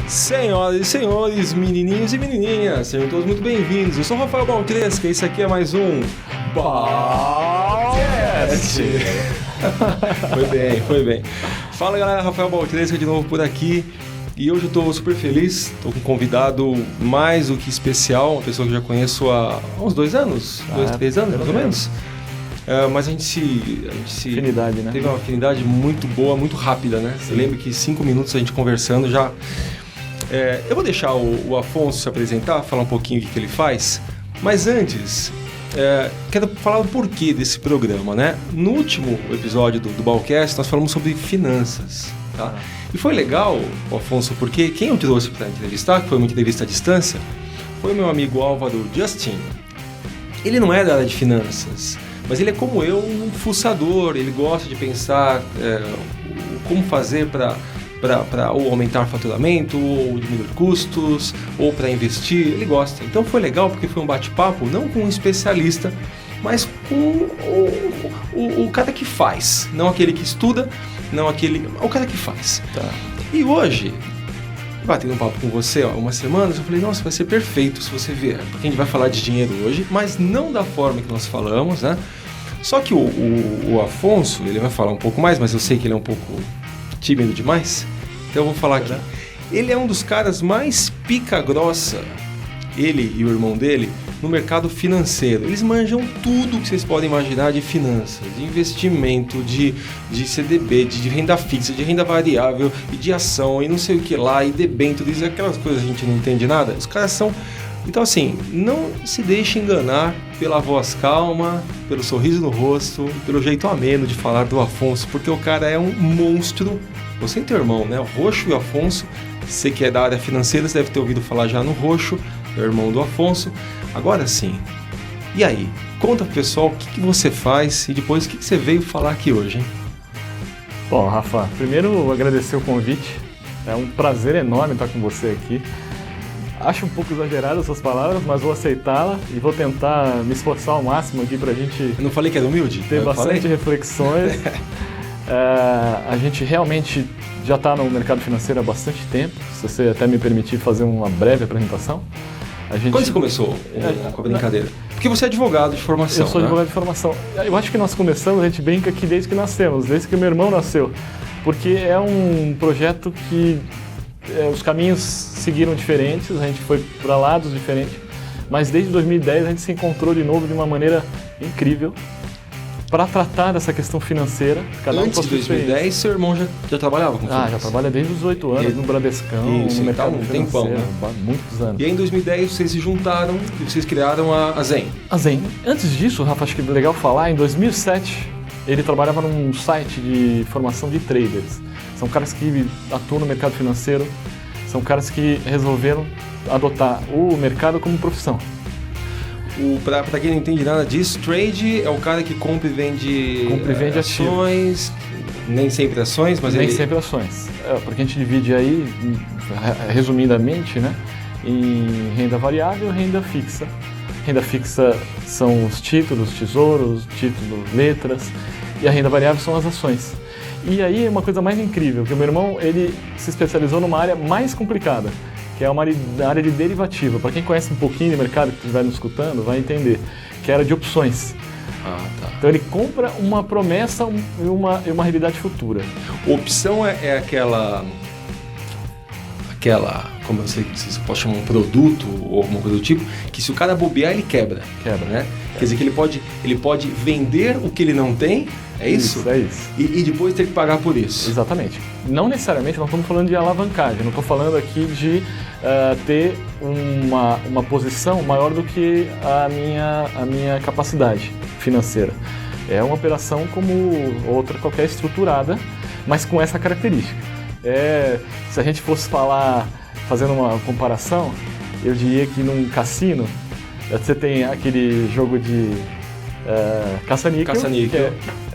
Senhoras e senhores, menininhos e menininhas, sejam todos muito bem-vindos. Eu sou o Rafael Baltresca e esse aqui é mais um Balcast. Foi bem. Fala galera, Rafael Baltresca de novo por aqui. E hoje eu estou super feliz, estou com um convidado mais do que especial, uma pessoa que eu já conheço há uns 2 anos, 3 anos mais ou menos. Mas a gente afinidade, né? Teve uma afinidade muito boa, muito rápida, né? Você lembra que 5 minutos a gente conversando já... eu vou deixar o Afonso se apresentar, falar um pouquinho o que ele faz, mas antes, quero falar o porquê desse programa, né? No último episódio do Balcast, nós falamos sobre finanças, tá? E foi legal, Afonso, porque quem eu trouxe para entrevistar, que foi uma entrevista à distância, foi o meu amigo Álvaro Justin. Ele não é da área de finanças, mas ele é como eu, um fuçador, ele gosta de pensar como fazer para ou aumentar o faturamento, ou diminuir custos, ou para investir, ele gosta. Então foi legal porque foi um bate-papo, não com um especialista, mas com o cara que faz, não aquele que estuda, o cara que faz. Tá. E hoje, batendo um papo com você há umas semanas, eu falei, nossa, vai ser perfeito se você vier, porque a gente vai falar de dinheiro hoje, mas não da forma que nós falamos, né? Só que o Afonso, ele vai falar um pouco mais, mas eu sei que ele é um pouco tímido demais, então eu vou falar aqui. Ele é um dos caras mais pica grossa, ele e o irmão dele, no mercado financeiro. Eles manjam tudo que vocês podem imaginar de finanças, de investimento, de CDB, de renda fixa, de renda variável, e de ação, e não sei o que lá, e debêntures, aquelas coisas que a gente não entende nada. Os caras são... Então assim, não se deixe enganar pela voz calma, pelo sorriso no rosto, pelo jeito ameno de falar do Afonso, porque o cara é um monstro. Você tem teu irmão, né? O Roxo e o Afonso. Você que é da área financeira, você deve ter ouvido falar já no Roxo, é o irmão do Afonso. Agora sim, e aí? Conta pro pessoal o que você faz e depois o que você veio falar aqui hoje, hein? Bom, Rafa, primeiro agradecer o convite. É um prazer enorme estar com você aqui. Acho um pouco exagerado essas palavras, mas vou aceitá-la e vou tentar me esforçar ao máximo aqui pra gente... Eu não falei que era humilde? Ter bastante reflexões. A gente realmente já está no mercado financeiro há bastante tempo. Se você até me permitir fazer uma breve apresentação. Quando você começou com a brincadeira? Porque você é advogado de formação, Eu sou advogado de formação. Eu acho que nós começamos, a gente brinca aqui desde que nascemos, desde que meu irmão nasceu. Porque é um projeto que os caminhos seguiram diferentes, a gente foi para lados diferentes. Mas desde 2010 a gente se encontrou de novo de uma maneira incrível para tratar dessa questão financeira. Antes de 2010, seu irmão já trabalhava com finanças? Já trabalha desde os 8 anos no Bradescão, isso, no mercado um financeiro, tempão, né? Muitos anos. E aí em 2010 vocês se juntaram e vocês criaram a Zen. A Zen. Antes disso, Rafa, acho que é legal falar, em 2007 ele trabalhava num site de formação de traders. São caras que atuam no mercado financeiro, são caras que resolveram adotar o mercado como profissão. Para quem não entende nada disso, trade é o cara que compra e vende ações, nem sempre ações, mas nem sempre ações. Porque a gente divide aí, resumidamente, né, em renda variável e renda fixa. Renda fixa são os títulos, tesouros, letras, e a renda variável são as ações. E aí uma coisa mais incrível, que o meu irmão ele se especializou numa área mais complicada, que é uma área de derivativa. Para quem conhece um pouquinho de mercado, que estiver nos escutando, vai entender, que era de opções. Tá. Então ele compra uma promessa e uma realidade futura. Opção é aquela, como eu sei se posso chamar um produto ou alguma coisa do tipo, que se o cara bobear, ele quebra. Né? Quer dizer que ele pode vender o que ele não tem, é isso? É isso. E depois ter que pagar por isso. Exatamente. Não necessariamente, não estamos falando de alavancagem, não estou falando aqui de ter uma posição maior do que a minha capacidade financeira. É uma operação como outra qualquer estruturada, mas com essa característica. Se a gente fosse falar, fazendo uma comparação, eu diria que num cassino, você tem aquele jogo de caça-níquel, que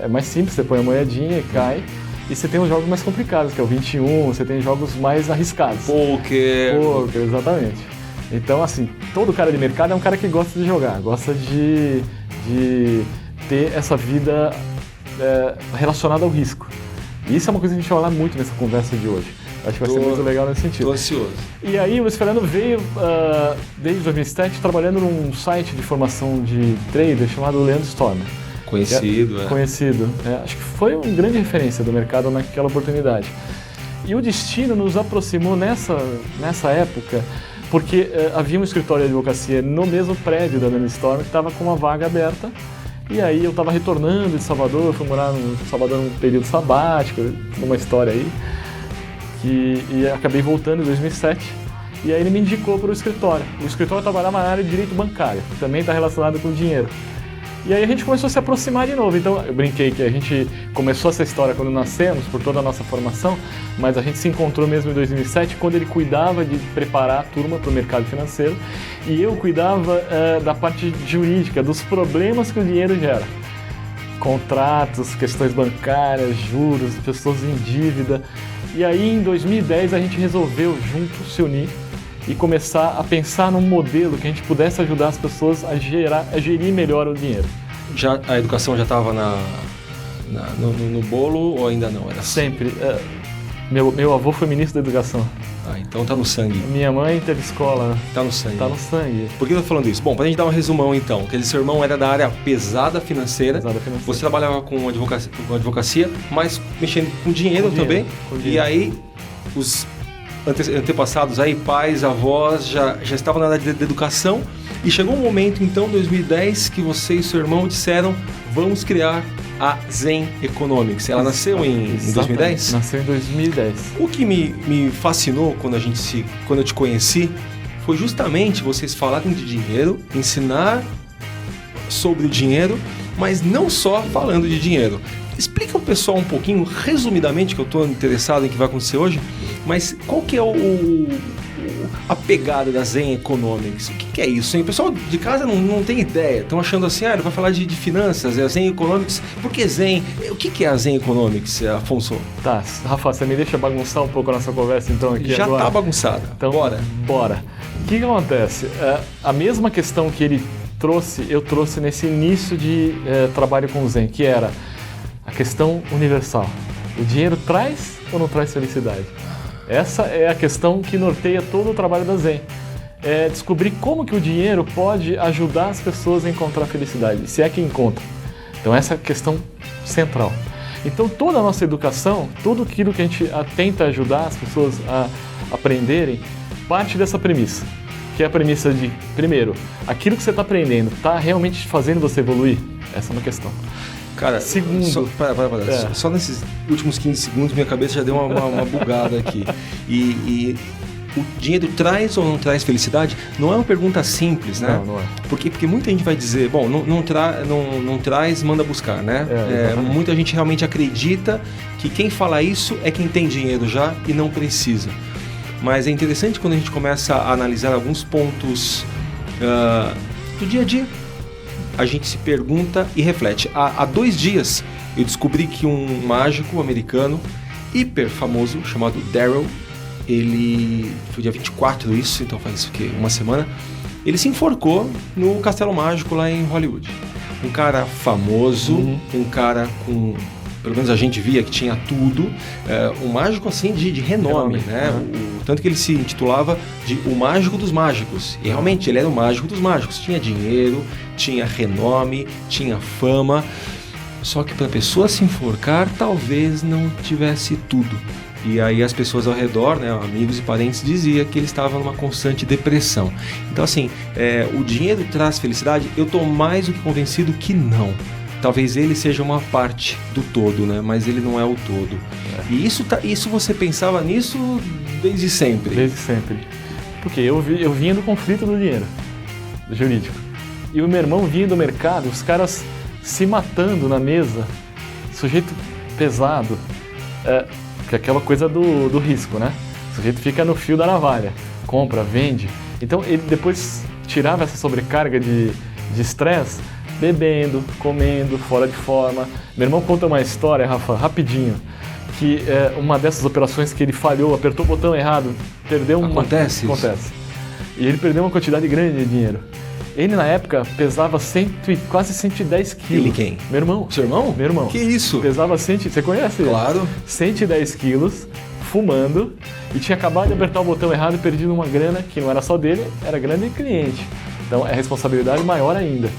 é mais simples, você põe a moedinha e cai. E você tem os jogos mais complicados, que é o 21, você tem jogos mais arriscados. Poker, exatamente. Então, assim, todo cara de mercado é um cara que gosta de jogar, gosta de ter essa vida relacionada ao risco. E isso é uma coisa que a gente vai falar muito nessa conversa de hoje. Acho que vai ser muito legal nesse sentido. Tô ansioso. E aí o Luiz Fernando veio, desde 2007, trabalhando num site de formação de trader chamado Leandro Stormer. Conhecido, Conhecido. Acho que foi uma grande referência do mercado naquela oportunidade. E o destino nos aproximou nessa época, porque havia um escritório de advocacia no mesmo prédio da Leandro Stormer que estava com uma vaga aberta. E aí eu estava retornando de Salvador, fui morar em Salvador num período sabático, uma história aí. E acabei voltando em 2007. E aí ele me indicou para o escritório. O escritório trabalhava na área de direito bancário, que também está relacionado com dinheiro. E aí a gente começou a se aproximar de novo. Então eu brinquei que a gente começou essa história quando nascemos, por toda a nossa formação, mas a gente se encontrou mesmo em 2007, quando ele cuidava de preparar a turma para o mercado financeiro e eu cuidava da parte jurídica, dos problemas que o dinheiro gera. Contratos, questões bancárias, juros, pessoas em dívida. E aí em 2010 a gente resolveu juntos se unir e começar a pensar num modelo que a gente pudesse ajudar as pessoas a gerir melhor o dinheiro. A educação já estava no bolo ou ainda não? Era sempre. Meu avô foi ministro da educação. Então tá no sangue. Minha mãe teve escola. Tá no sangue. Tá no sangue. Por que eu tô falando isso? Bom, pra gente dar um resumão então. Quer dizer, seu irmão era da área pesada financeira. Você trabalhava com advocacia, mas mexendo com dinheiro também. E aí, os antepassados aí, pais, avós, já estavam na área de educação. E chegou um momento, então, em 2010, que você e seu irmão disseram: vamos criar a Zen Economics. Ela nasceu em 2010? Nasceu em 2010. O que me fascinou quando eu te conheci foi justamente vocês falarem de dinheiro, ensinar sobre o dinheiro, mas não só falando de dinheiro. Explica ao pessoal um pouquinho, resumidamente, que eu estou interessado em que vai acontecer hoje, mas qual que é a pegada da Zen Economics? O que é isso, hein? O pessoal de casa não tem ideia. Estão achando assim, ele vai falar de finanças, é a Zen Economics. Por que Zen? O que é a Zen Economics, Afonso? Tá, Rafa, você me deixa bagunçar um pouco a nossa conversa então aqui já agora? Já tá bagunçada. Então, bora. O que acontece? A mesma questão que ele trouxe, eu trouxe nesse início de trabalho com o Zen, que era a questão universal. O dinheiro traz ou não traz felicidade? Essa é a questão que norteia todo o trabalho da Zen. É descobrir como que o dinheiro pode ajudar as pessoas a encontrar felicidade, se é que encontra. Então essa é a questão central. Então toda a nossa educação, tudo aquilo que a gente tenta ajudar as pessoas a aprenderem, parte dessa premissa. Que é a premissa de, primeiro, aquilo que você está aprendendo está realmente fazendo você evoluir? Essa é uma questão. Cara, segundo, só nesses últimos 15 segundos minha cabeça já deu uma bugada aqui. E o dinheiro traz ou não traz felicidade? Não é uma pergunta simples, né? Não é. Porque muita gente vai dizer, bom, não traz, manda buscar, né? Muita gente realmente acredita que quem fala isso é quem tem dinheiro já e não precisa. Mas é interessante quando a gente começa a analisar alguns pontos do dia a dia. A gente se pergunta e reflete. Há 2 dias eu descobri que um mágico americano hiper famoso chamado Daryl, ele foi dia 24 isso, então faz o quê? Uma semana, ele se enforcou no Castelo Mágico lá em Hollywood. Um cara famoso, um cara com, pelo menos a gente via que tinha tudo, um mágico assim de renome, né? Tanto que ele se intitulava de o mágico dos mágicos. E realmente ele era o mágico dos mágicos. Tinha dinheiro, tinha renome, tinha fama. Só que para a pessoa se enforcar, talvez não tivesse tudo. E aí as pessoas ao redor, né, amigos e parentes, diziam que ele estava numa constante depressão. Então assim, o dinheiro traz felicidade? Eu estou mais do que convencido que não. Talvez ele seja uma parte do todo, né? Mas ele não é o todo. E isso você pensava nisso desde sempre? Desde sempre. Porque eu vinha do conflito do dinheiro, do jurídico. E o meu irmão vinha do mercado, os caras se matando na mesa, sujeito pesado, que é aquela coisa do risco, né? O sujeito fica no fio da navalha, compra, vende. Então ele depois tirava essa sobrecarga de estresse, bebendo, comendo, fora de forma. Meu irmão conta uma história, Rafa, rapidinho, que uma dessas operações que ele falhou, apertou o botão errado, perdeu Acontece. E ele perdeu uma quantidade grande de dinheiro. Ele, na época, pesava quase 110 quilos. Ele quem? Meu irmão. Seu irmão? Meu irmão. Que isso? Pesava você conhece ele? Claro. 110 quilos, fumando e tinha acabado de apertar o botão errado e perdido uma grana que não era só dele, era grana de cliente. Então é responsabilidade maior ainda.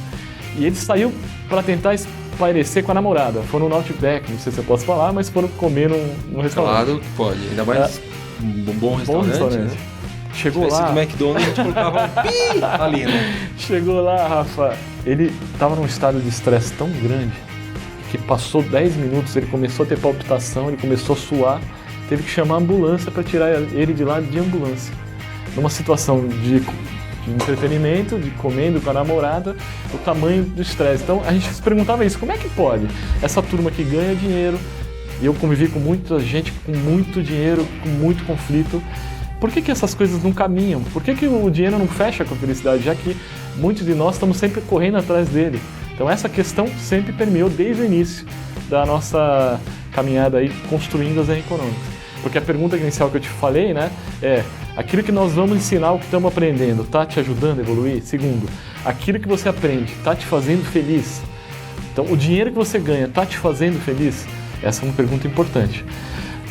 E ele saiu para tentar espairecer com a namorada. Foram no Outback, não sei se eu posso falar, mas foram comer num restaurante. Claro que pode, ainda mais um bom restaurante. Né? Chegou lá... Se do McDonald's, a gente colocava um pi ali, né? Chegou lá, Rafa, ele estava num estado de estresse tão grande que passou 10 minutos, ele começou a ter palpitação, ele começou a suar, teve que chamar a ambulância para tirar ele de lá de ambulância. Numa situação de entretenimento, de comendo com a namorada, o tamanho do estresse. Então a gente se perguntava isso, como é que pode? Essa turma que ganha dinheiro, e eu convivi com muita gente com muito dinheiro, com muito conflito, por que essas coisas não caminham? Por que o dinheiro não fecha com a felicidade, já que muitos de nós estamos sempre correndo atrás dele? Então essa questão sempre permeou desde o início da nossa caminhada aí, construindo as econômicas. Porque a pergunta inicial que eu te falei, né, é aquilo que nós vamos ensinar, o que estamos aprendendo, está te ajudando a evoluir? Segundo, aquilo que você aprende está te fazendo feliz? Então, o dinheiro que você ganha está te fazendo feliz? Essa é uma pergunta importante.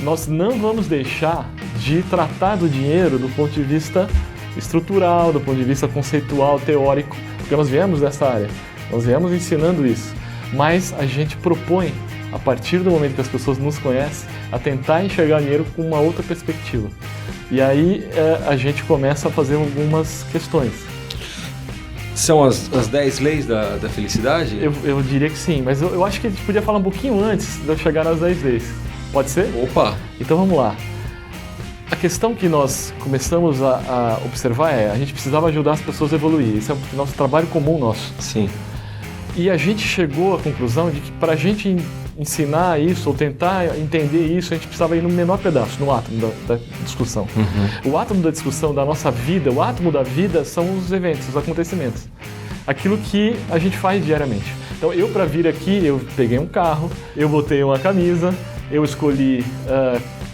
Nós não vamos deixar de tratar do dinheiro do ponto de vista estrutural, do ponto de vista conceitual, teórico, porque nós viemos dessa área, nós viemos ensinando isso, mas a gente propõe, a partir do momento que as pessoas nos conhecem, a tentar enxergar dinheiro com uma outra perspectiva. E aí a gente começa a fazer algumas questões. São as 10 leis da felicidade? Eu diria que sim, mas eu acho que a gente podia falar um pouquinho antes de eu chegar nas 10 leis. Pode ser? Opa! Então vamos lá. A questão que nós começamos a observar é, a gente precisava ajudar as pessoas a evoluir. Esse é o nosso trabalho comum nosso. Sim. E a gente chegou à conclusão de que para a gente ensinar isso ou tentar entender isso, a gente precisava ir no menor pedaço, no átomo da discussão. Uhum. O átomo da discussão da nossa vida, o átomo da vida são os eventos, os acontecimentos. Aquilo que a gente faz diariamente. Então eu, para vir aqui, eu peguei um carro, eu botei uma camisa, eu escolhi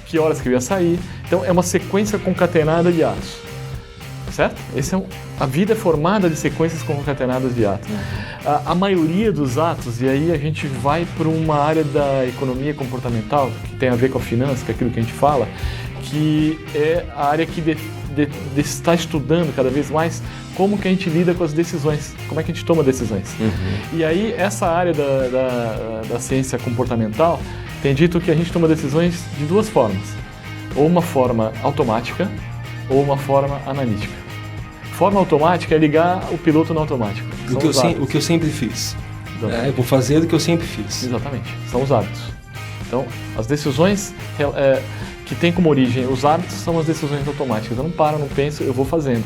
que horas que eu ia sair. Então é uma sequência concatenada de atos. Certo? A vida é formada de sequências concatenadas de atos. A maioria dos atos, e aí a gente vai para uma área da economia comportamental, que tem a ver com a finança, que é aquilo que a gente fala, que é a área que está estudando cada vez mais como que a gente lida com as decisões, como é que a gente toma decisões. Uhum. E aí essa área da ciência comportamental tem dito que a gente toma decisões de duas formas. Ou uma forma automática, ou uma forma analítica. Forma automática é ligar o piloto no automático. O que eu sempre fiz. Eu vou fazer o que eu sempre fiz. Exatamente. São os hábitos. Então, as decisões que têm como origem os hábitos são as decisões automáticas. Eu não paro, não penso, eu vou fazendo.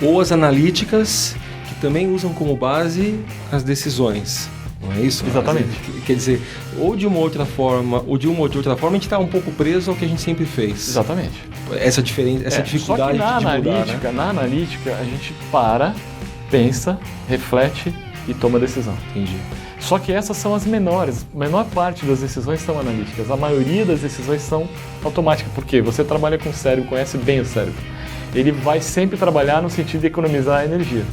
Ou as analíticas, que também usam como base as decisões. Não é isso? Exatamente. Quer dizer, ou de uma outra forma, a gente está um pouco preso ao que a gente sempre fez. Exatamente. Essa diferença, essa dificuldade só que de mudar, né? Na analítica, a gente para, pensa, reflete e toma decisão. Entendi. Só que essas são as menores. A menor parte das decisões são analíticas. A maioria das decisões são automáticas. Por quê? Você trabalha com o cérebro, conhece bem o cérebro. Ele vai sempre trabalhar no sentido de economizar energia.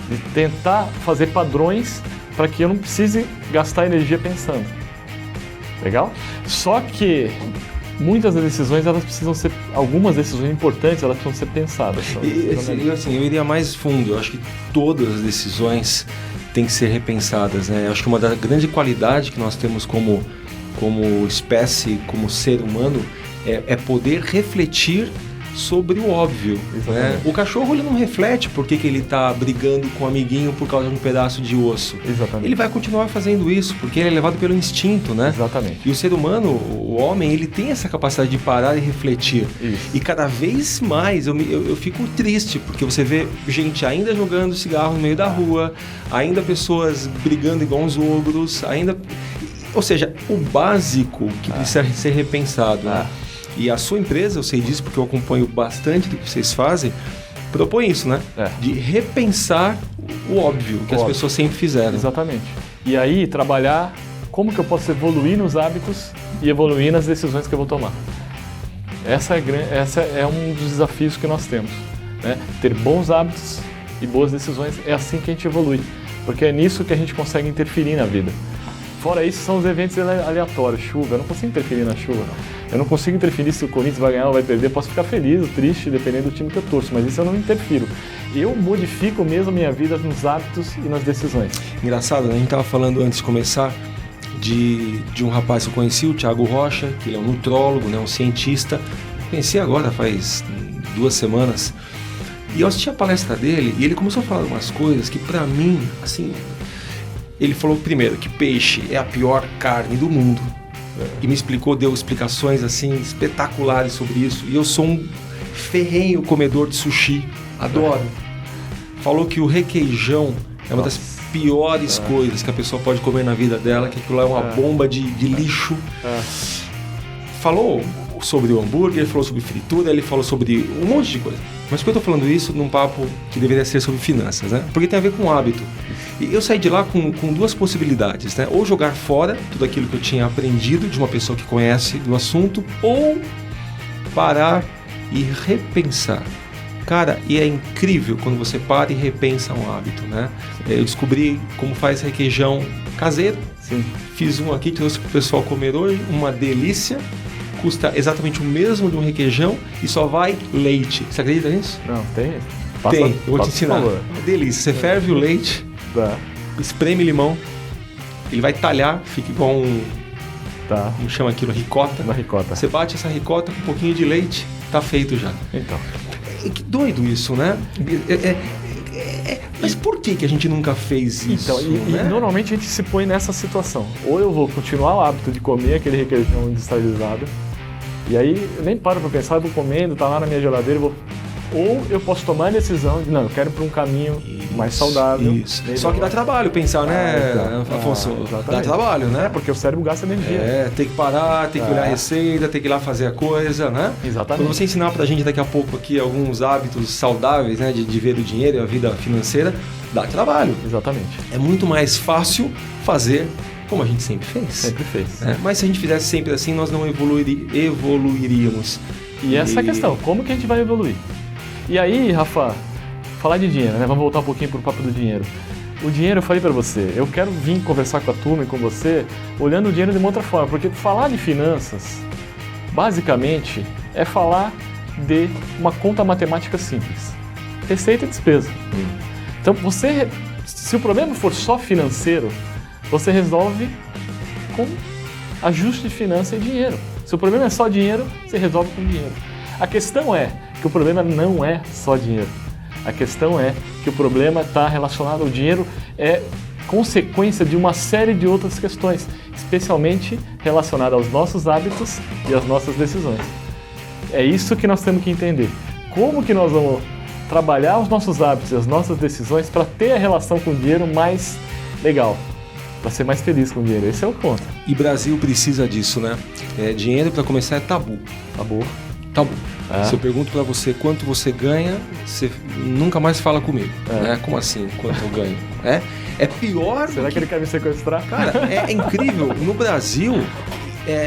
De tentar fazer padrões para que eu não precise gastar energia pensando. Legal? Só que muitas das decisões, algumas decisões importantes, elas precisam ser pensadas. Eu iria mais fundo. Eu acho que todas as decisões têm que ser repensadas, né? Eu acho que uma das grandes qualidades que nós temos como espécie, como ser humano, é poder refletir sobre o óbvio, né? O cachorro ele não reflete por que ele está brigando com o amiguinho por causa de um pedaço de osso. Exatamente. Ele vai continuar fazendo isso porque ele é levado pelo instinto, né? Exatamente. E o ser humano, o homem, ele tem essa capacidade de parar e refletir. Isso. E cada vez mais eu fico triste porque você vê gente ainda jogando cigarro no meio da rua, ainda pessoas brigando igual uns ogros, ou seja, o básico que precisa ser repensado, né? E a sua empresa, eu sei disso porque eu acompanho bastante do que vocês fazem, propõe isso, né? De repensar o óbvio, que as pessoas sempre fizeram. Exatamente. E aí, trabalhar como que eu posso evoluir nos hábitos e evoluir nas decisões que eu vou tomar. Essa é um dos desafios que nós temos, né? Ter bons hábitos e boas decisões, é assim que a gente evolui. Porque é nisso que a gente consegue interferir na vida. Fora isso, são os eventos aleatórios, chuva, eu não consigo interferir na chuva. Eu não consigo interferir se o Corinthians vai ganhar ou vai perder, posso ficar feliz ou triste, dependendo do time que eu torço, mas isso eu não interfiro. Eu modifico mesmo a minha vida nos hábitos e nas decisões. Engraçado, né? A gente estava falando antes de começar de um rapaz que eu conheci, o Thiago Rocha, que ele é um nutrólogo, né? Um cientista. Conheci agora faz 2 semanas. E eu assisti a palestra dele e ele começou a falar umas coisas que pra mim, assim... Ele falou primeiro que peixe é a pior carne do mundo. E me explicou, deu explicações assim espetaculares sobre isso. E eu sou um ferrenho comedor de sushi. Adoro. Falou que o requeijão é uma das piores coisas que a pessoa pode comer na vida dela, que aquilo é uma bomba de lixo. Falou sobre o hambúrguer, falou sobre fritura, ele falou sobre um monte de coisa. Mas por que eu estou falando isso num papo que deveria ser sobre finanças, né? Porque tem a ver com hábito. E eu saí de lá com 2 possibilidades, né? Ou jogar fora tudo aquilo que eu tinha aprendido de uma pessoa que conhece do assunto, ou parar e repensar. Cara, e é incrível quando você para e repensa um hábito, né? Eu descobri como faz requeijão caseiro. Sim. Fiz um aqui, trouxe para o pessoal comer hoje, uma delícia. Custa exatamente o mesmo de um requeijão e só vai leite. Você acredita nisso? Não, tem. Tem, eu vou te ensinar. É delícia. Você ferve o leite, espreme limão, ele vai talhar, fica igual como chama aquilo? Ricota. Uma ricota. Você bate essa ricota com um pouquinho de leite, tá feito já. Então. Que doido isso, né? Mas por que a gente nunca fez isso? Então, e normalmente a gente se põe nessa situação. Ou eu vou continuar o hábito de comer aquele requeijão industrializado, e aí eu nem paro para pensar, eu vou comendo, tá lá na minha geladeira, ou eu posso tomar a decisão de, não, eu quero ir para um caminho mais saudável. Isso. Só que dá trabalho pensar, né, Afonso? Dá trabalho, né? Porque o cérebro gasta energia. Tem que parar, tem que olhar a receita, tem que ir lá fazer a coisa, né? Exatamente. Quando você ensinar pra gente daqui a pouco aqui alguns hábitos saudáveis, né, de ver o dinheiro e a vida financeira, dá trabalho. Exatamente. É muito mais fácil fazer como a gente sempre fez. Sempre fez. Né? Mas se a gente fizesse sempre assim, nós não evoluiríamos. E essa é a questão, como que a gente vai evoluir? E aí, Rafa, falar de dinheiro, né? Vamos voltar um pouquinho pro papo do dinheiro. O dinheiro, eu falei para você, eu quero vir conversar com a turma e com você, olhando o dinheiro de uma outra forma, porque falar de finanças, basicamente, é falar de uma conta matemática simples. Receita e despesa. Então, se o problema for só financeiro, você resolve com ajuste de finança e dinheiro. Se o problema é só dinheiro, você resolve com dinheiro. A questão é que o problema não é só dinheiro. A questão é que o problema está relacionado ao dinheiro, é consequência de uma série de outras questões, especialmente relacionada aos nossos hábitos e às nossas decisões. É isso que nós temos que entender. Como que nós vamos trabalhar os nossos hábitos e as nossas decisões para ter a relação com o dinheiro mais legal, para ser mais feliz com o dinheiro. Esse é o ponto. E Brasil precisa disso, né? Dinheiro, para começar, é tabu. Tabu. Se eu pergunto para você quanto você ganha, você nunca mais fala comigo. Né? Como assim, quanto eu ganho? É pior. Será que ele quer me sequestrar? Cara, é incrível. No Brasil,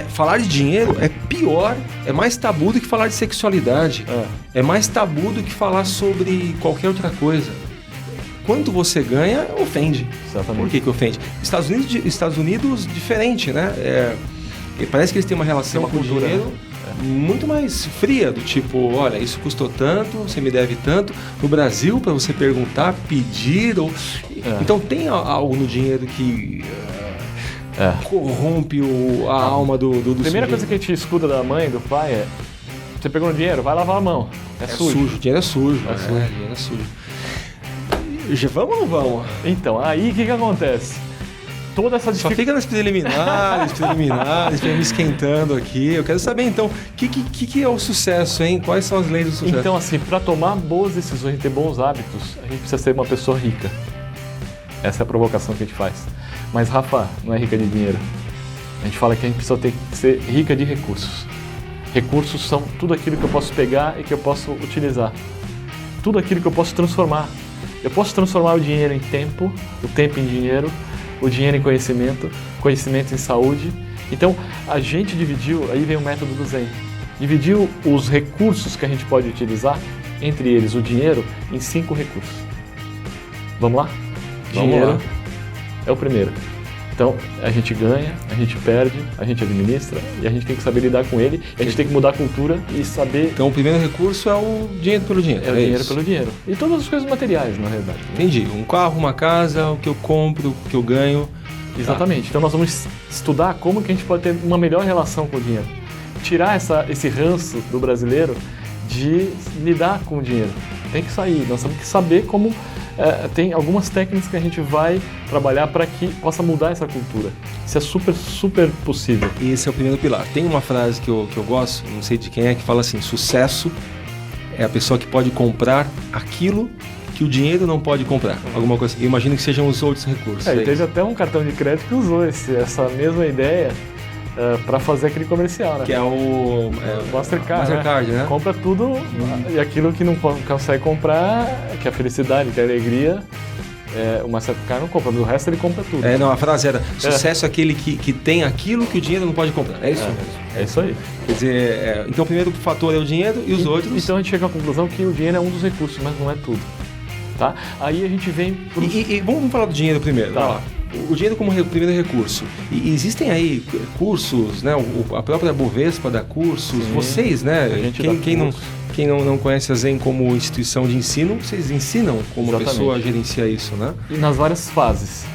falar de dinheiro é pior, é mais tabu do que falar de sexualidade. É mais tabu do que falar sobre qualquer outra coisa. Quanto você ganha, ofende. Exatamente. Por que ofende? Estados Unidos diferente, né? Parece que eles têm uma relação com o dinheiro muito mais fria, do tipo, olha, isso custou tanto, você me deve tanto. No Brasil, para você perguntar, pedir, então tem algo no dinheiro que corrompe a alma do Primeira coisa que a gente escuta da mãe, do pai é: você pegou no dinheiro, vai lavar a mão. É sujo. Dinheiro é sujo. Dinheiro é sujo. Vamos ou não vamos? Então, aí o que acontece? Toda essa Só fica nas preliminares, me esquentando aqui. Eu quero saber, então, o que é o sucesso, hein? Quais são as leis do sucesso? Então, assim, para tomar boas decisões e ter bons hábitos, a gente precisa ser uma pessoa rica. Essa é a provocação que a gente faz. Mas, Rafa, não é rica de dinheiro. A gente fala que a gente precisa ser rica de recursos. Recursos são tudo aquilo que eu posso pegar e que eu posso utilizar. Tudo aquilo que eu posso transformar. Eu posso transformar o dinheiro em tempo, o tempo em dinheiro, o dinheiro em conhecimento, conhecimento em saúde. Então, a gente dividiu, aí vem o método do Zen, dividiu os recursos que a gente pode utilizar, entre eles o dinheiro, em 5 recursos. Vamos lá? Dinheiro é o primeiro. Então, a gente ganha, a gente perde, a gente administra e a gente tem que saber lidar com ele. A gente tem que mudar a cultura e saber... Então, o primeiro recurso é o dinheiro pelo dinheiro. É o dinheiro pelo dinheiro. E todas as coisas materiais, na realidade. Entendi. Um carro, uma casa, o que eu compro, o que eu ganho. Exatamente. Então, nós vamos estudar como que a gente pode ter uma melhor relação com o dinheiro. Tirar esse ranço do brasileiro de lidar com o dinheiro. Tem que sair. Nós temos que saber como... tem algumas técnicas que a gente vai trabalhar para que possa mudar essa cultura. Isso é super, super possível. E esse é o primeiro pilar. Tem uma frase que eu gosto, não sei de quem é, que fala assim: sucesso é a pessoa que pode comprar aquilo que o dinheiro não pode comprar. Alguma coisa assim. Eu imagino que sejam os outros recursos. E teve até um cartão de crédito que usou essa mesma ideia para fazer aquele comercial, né? Que é o Mastercard, né? Compra tudo e aquilo que não consegue comprar, que é a felicidade, que é a alegria, o Mastercard não compra, mas o resto ele compra tudo. Não, a frase era: sucesso é aquele que tem aquilo que o dinheiro não pode comprar. É isso mesmo. É isso aí. Quer dizer, então o primeiro fator é o dinheiro e os outros... Então a gente chega à conclusão que o dinheiro é um dos recursos, mas não é tudo. Tá? Aí a gente vem... Vamos falar do dinheiro primeiro. Tá. O dinheiro como primeiro recurso. E existem aí cursos, né? A própria Bovespa dá cursos. Sim, vocês, né? Quem não conhece a Zen como instituição de ensino, vocês ensinam como a pessoa gerencia isso, né? E nas várias fases.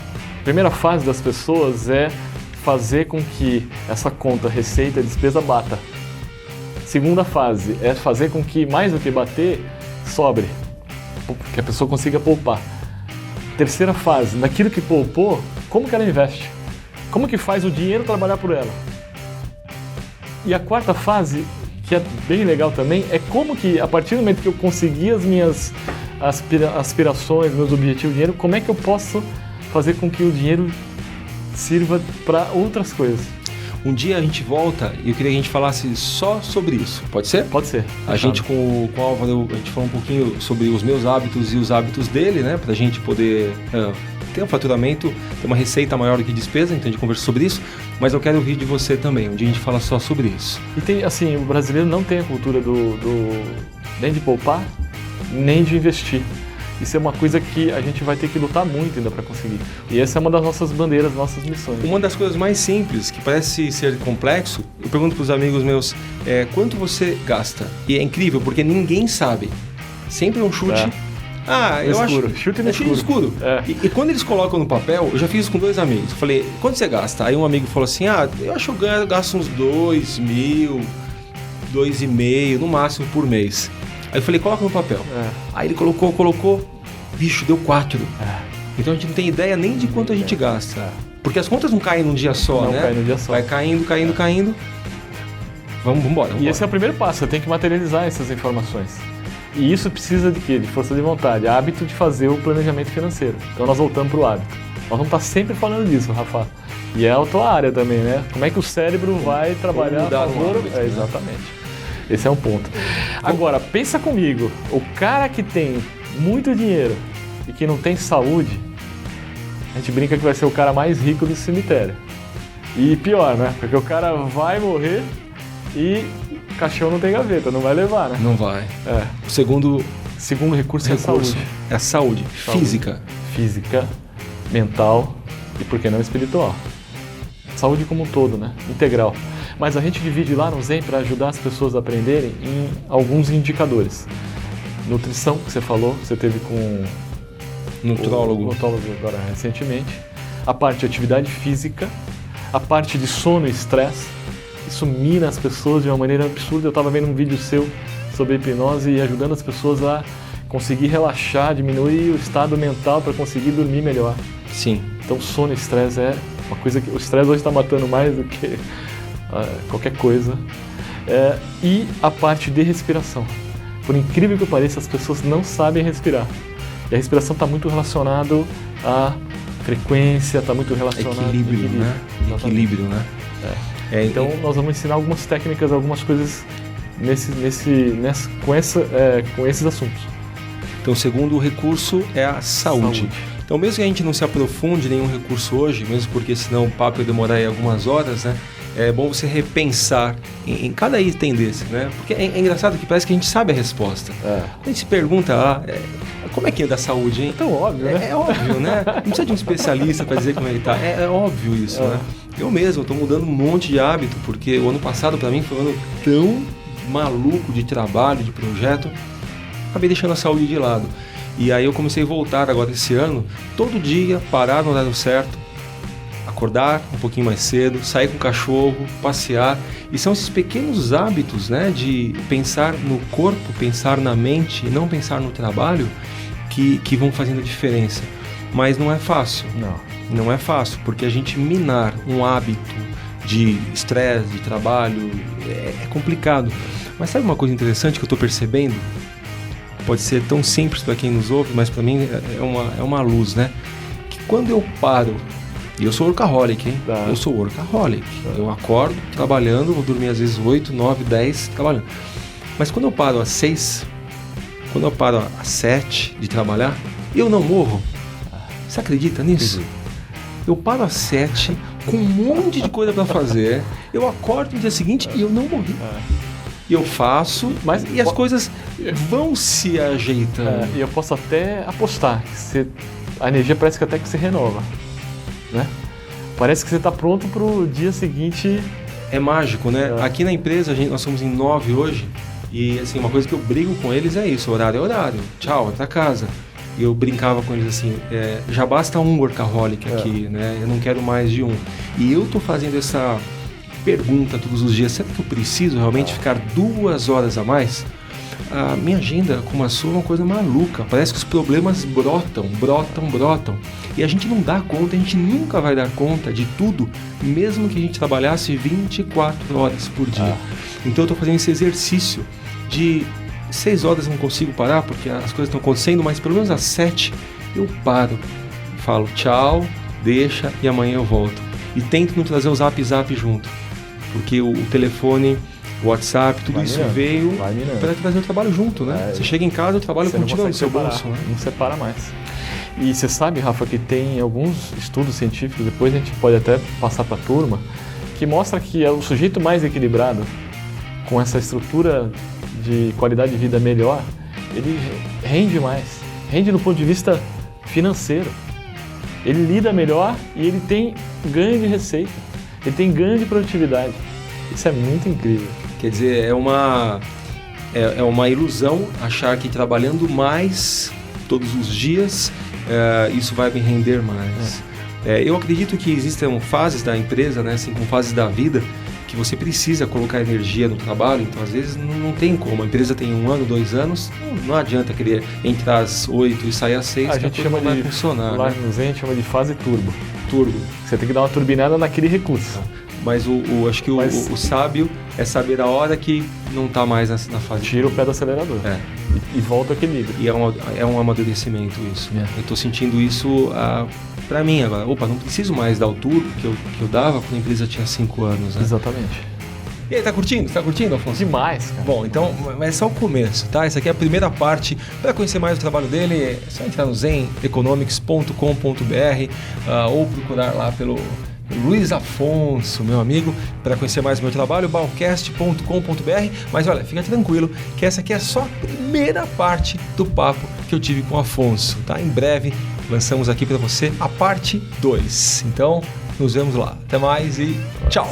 A primeira fase das pessoas é fazer com que essa conta, receita e despesa bata. Segunda fase é fazer com que, mais do que bater, sobre. Que a pessoa consiga poupar. Terceira fase, naquilo que poupou, como que ela investe? Como que faz o dinheiro trabalhar por ela? E a quarta fase, que é bem legal também, é como que, a partir do momento que eu conseguir as minhas aspirações, meus objetivos de dinheiro, como é que eu posso fazer com que o dinheiro sirva para outras coisas? Um dia a gente volta e eu queria que a gente falasse só sobre isso. Pode ser? Pode ser. A gente com o Álvaro, a gente falou um pouquinho sobre os meus hábitos e os hábitos dele, né? Pra gente poder ter um faturamento, ter uma receita maior do que despesa, então a gente conversa sobre isso. Mas eu quero ouvir de você também. Um dia a gente fala só sobre isso. E tem, assim, o brasileiro não tem a cultura nem de poupar, nem de investir. Isso é uma coisa que a gente vai ter que lutar muito ainda para conseguir. E essa é uma das nossas bandeiras, nossas missões. Uma das coisas mais simples, que parece ser complexo, eu pergunto para os amigos meus, quanto você gasta? E é incrível, porque ninguém sabe. Sempre é um chute. Eu escuro. acho... Chute no escuro. E quando eles colocam no papel, eu já fiz isso com 2 amigos. Eu falei, quanto você gasta? Aí um amigo falou assim, eu acho que eu gasto uns 2.000, 2,5, no máximo por mês. Aí eu falei, coloca no papel. Aí ele colocou, bicho, deu 4. Então a gente não tem ideia nem de quanto a gente gasta. Porque as contas não caem num dia só, né? Não caem num dia só. Vai caindo. Vamos embora. E esse é o primeiro passo, você tem que materializar essas informações. E isso precisa de quê? De força de vontade, hábito de fazer o planejamento financeiro. Então nós voltamos para o hábito. Nós vamos estar sempre falando disso, Rafa. E é a tua área também, né? Como é que o cérebro vai trabalhar a favor? Hábito, exatamente. Esse é um ponto. Agora, pensa comigo, o cara que tem muito dinheiro e que não tem saúde, a gente brinca que vai ser o cara mais rico do cemitério. E pior, né? Porque o cara vai morrer e o caixão não tem gaveta, não vai levar, né? Não vai. O segundo recurso é a saúde. É a saúde. Física. Física, mental e, por que não, espiritual. Saúde como um todo, né? Integral. Mas a gente divide lá no Zen para ajudar as pessoas a aprenderem em alguns indicadores. Nutrição, que você falou, você teve com nutrólogo agora recentemente. A parte de atividade física, a parte de sono e estresse. Isso mina as pessoas de uma maneira absurda. Eu estava vendo um vídeo seu sobre hipnose e ajudando as pessoas a conseguir relaxar, diminuir o estado mental para conseguir dormir melhor. Sim. Então sono e estresse é uma coisa que... O estresse hoje está matando mais do que qualquer coisa. E a parte de respiração. Por incrível que pareça, as pessoas não sabem respirar. E a respiração está muito relacionado à frequência, está muito relacionado ao equilíbrio, né? Equilíbrio, né? Então nós vamos ensinar algumas técnicas, algumas coisas com esses assuntos. Então o segundo recurso é a saúde. Então mesmo que a gente não se aprofunde em nenhum recurso hoje, mesmo porque senão o papo ia demorar aí algumas horas, né? É bom você repensar em cada item desse, né? Porque é engraçado que parece que a gente sabe a resposta. A gente se pergunta Como é que anda a saúde, hein? É tão óbvio, né? É óbvio, né? Não precisa de um especialista para dizer como é que tá. É óbvio isso, né? Eu mesmo estou mudando um monte de hábito, porque o ano passado para mim foi um ano tão maluco de trabalho, de projeto, acabei deixando a saúde de lado. E aí eu comecei a voltar agora esse ano, todo dia, parar no horário certo, acordar um pouquinho mais cedo, sair com o cachorro, passear. E são esses pequenos hábitos, né, de pensar no corpo, pensar na mente e não pensar no trabalho que vão fazendo a diferença. Mas não é fácil. Não é fácil, porque a gente minar um hábito de estresse, de trabalho, é complicado. Mas sabe uma coisa interessante que eu estou percebendo? Pode ser tão simples para quem nos ouve, mas para mim é uma luz, né? Que quando eu paro, e eu sou workaholic, hein? Tá. Eu sou workaholic. Eu acordo trabalhando, vou dormir às vezes 8, 9, 10 trabalhando. Mas quando eu paro às 6, quando eu paro às 7 de trabalhar, eu não morro. Você acredita nisso? Eu paro às 7 com um monte de coisa para fazer, eu acordo no dia seguinte e eu não morri. E eu faço, e as coisas vão se ajeitando. E eu posso até apostar que a energia parece que até que se renova, né? Parece que você está pronto para o dia seguinte. É mágico, né? Aqui na empresa, nós somos em 9 hoje, e assim, uma coisa que eu brigo com eles é isso, horário é horário, tchau, vai pra casa. E eu brincava com eles assim, já basta um workaholic aqui, né? Eu não quero mais de um. E eu tô fazendo essa pergunta todos os dias, será que eu preciso realmente ficar 2 horas a mais? A minha agenda, como a sua, é uma coisa maluca. Parece que os problemas brotam. E a gente não dá conta, a gente nunca vai dar conta de tudo, mesmo que a gente trabalhasse 24 horas por dia. Então eu estou fazendo esse exercício de 6 horas eu não consigo parar, porque as coisas estão acontecendo, mas pelo menos às 7 eu paro. Falo tchau, deixa e amanhã eu volto. E tento não trazer o zap junto, porque o telefone, o WhatsApp, tudo isso veio para trazer o trabalho junto, né? Você chega em casa, o trabalho continua no seu bolso, né? Não separa mais. E você sabe, Rafa, que tem alguns estudos científicos, depois a gente pode até passar para a turma, que mostra que o sujeito mais equilibrado, com essa estrutura de qualidade de vida melhor, ele rende mais. Rende no ponto de vista financeiro. Ele lida melhor e ele tem ganho de receita. Ele tem ganho de produtividade. Isso é muito incrível. Quer dizer, é uma ilusão achar que trabalhando mais todos os dias, isso vai me render mais. Eu acredito que existem fases da empresa, né, assim como fases da vida, que você precisa colocar energia no trabalho. Então, às vezes, não tem como. A empresa tem 1 ano, 2 anos, não adianta querer entrar às 8 e sair às 6, a gente chama vai funcionar. Lá no Zen a gente chama de fase turbo. Você tem que dar uma turbinada naquele recurso. Mas acho que o sábio é saber a hora que não está mais na fase. Tira o pé do acelerador. E volta ao equilíbrio. E é um amadurecimento isso. Eu estou sentindo isso para mim agora. Não preciso mais dar o turbo que eu dava quando a empresa tinha 5 anos. Né? Exatamente. E aí, tá curtindo? Tá curtindo, Afonso? Demais, cara. Bom, então, mas é só o começo, tá? Essa aqui é a primeira parte. Para conhecer mais o trabalho dele, é só entrar no zeneconomics.com.br ou procurar lá pelo Luiz Afonso, meu amigo, para conhecer mais o meu trabalho, balcast.com.br. Mas olha, fica tranquilo que essa aqui é só a primeira parte do papo que eu tive com o Afonso, tá? Em breve lançamos aqui para você a parte 2. Então, nos vemos lá. Até mais e tchau!